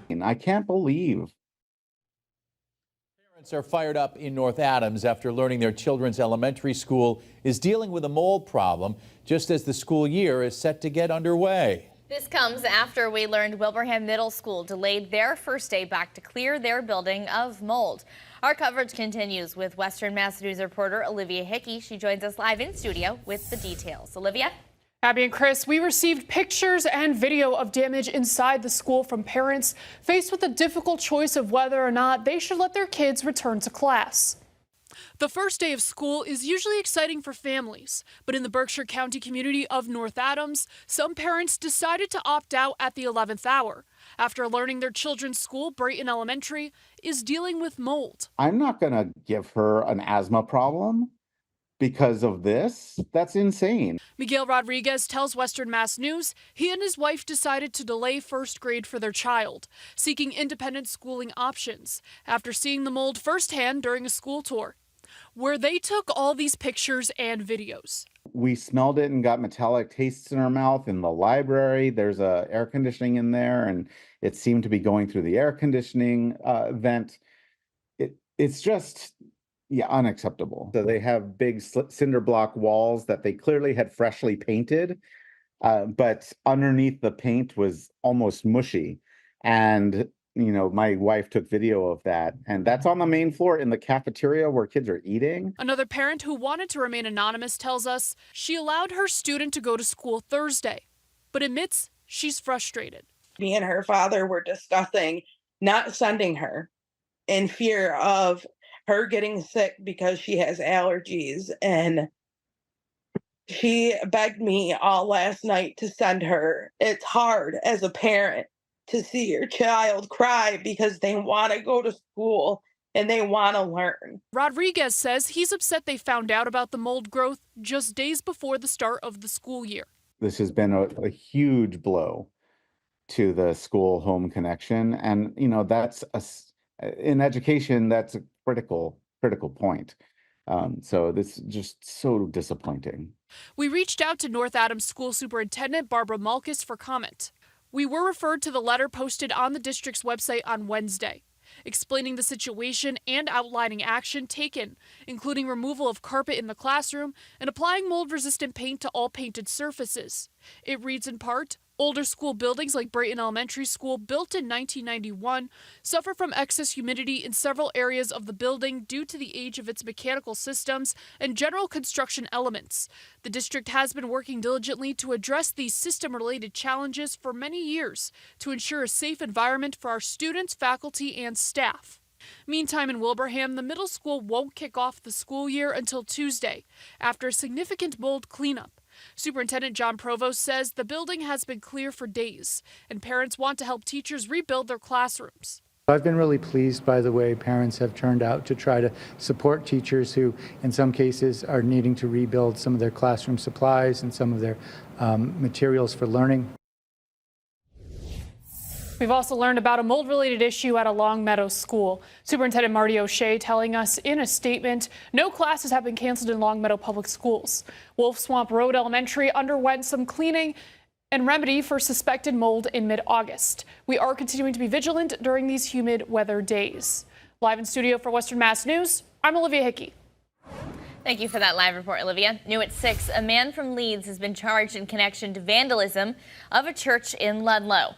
And I can't believe. Parents are fired up in North Adams after learning their children's elementary school is dealing with a mold problem just as the school year is set to get underway. This comes after we learned Wilbraham Middle School delayed their first day back to clear their building of mold. Our coverage continues with Western Mass News reporter Olivia Hickey. She joins us live in studio with the details. Olivia? Abby and Chris, we received pictures and video of damage inside the school from parents faced with the difficult choice of whether or not they should let their kids return to class. The first day of school is usually exciting for families, but in the Berkshire County community of North Adams, some parents decided to opt out at the 11th hour after learning their children's school, Brayton Elementary, is dealing with mold. I'm not going to give her an asthma problem because of this. That's insane. Miguel Rodriguez tells Western Mass News he and his wife decided to delay first grade for their child, seeking independent schooling options after seeing the mold firsthand during a school tour, where they took all these pictures and videos. We smelled it and got metallic tastes in our mouth in the library. There's air conditioning in there, and it seemed to be going through the air conditioning vent. It's just... yeah, unacceptable. So they have big cinder block walls that they clearly had freshly painted, but underneath the paint was almost mushy. And, you know, my wife took video of that, and that's on the main floor in the cafeteria where kids are eating. Another parent who wanted to remain anonymous tells us she allowed her student to go to school Thursday, but admits she's frustrated. Me and her father were discussing not sending her in fear of her getting sick because she has allergies, and she begged me all last night to send her. It's hard as a parent to see your child cry because they want to go to school and they want to learn. Rodriguez says he's upset they found out about the mold growth just days before the start of the school year. This has been a huge blow to the school home connection, and you know that's in education that's a critical point. So this is just so disappointing. We reached out to North Adams School Superintendent Barbara Malkus for comment. We were referred to the letter posted on the district's website on Wednesday, explaining the situation and outlining action taken, including removal of carpet in the classroom and applying mold-resistant paint to all painted surfaces. It reads in part, older school buildings like Brayton Elementary School, built in 1991, suffer from excess humidity in several areas of the building due to the age of its mechanical systems and general construction elements. The district has been working diligently to address these system-related challenges for many years to ensure a safe environment for our students, faculty, and staff. Meantime, in Wilbraham, the middle school won't kick off the school year until Tuesday, after a significant mold cleanup. Superintendent John Provost says the building has been clear for days, and parents want to help teachers rebuild their classrooms. I've been really pleased by the way parents have turned out to try to support teachers who, in some cases, are needing to rebuild some of their classroom supplies and some of their materials for learning. We've also learned about a mold-related issue at a Longmeadow school. Superintendent Marty O'Shea telling us in a statement, no classes have been canceled in Longmeadow Public Schools. Wolf Swamp Road Elementary underwent some cleaning and remedy for suspected mold in mid-August. We are continuing to be vigilant during these humid weather days. Live in studio for Western Mass News, I'm Olivia Hickey. Thank you for that live report, Olivia. New at 6, a man from Leeds has been charged in connection to vandalism of a church in Ludlow.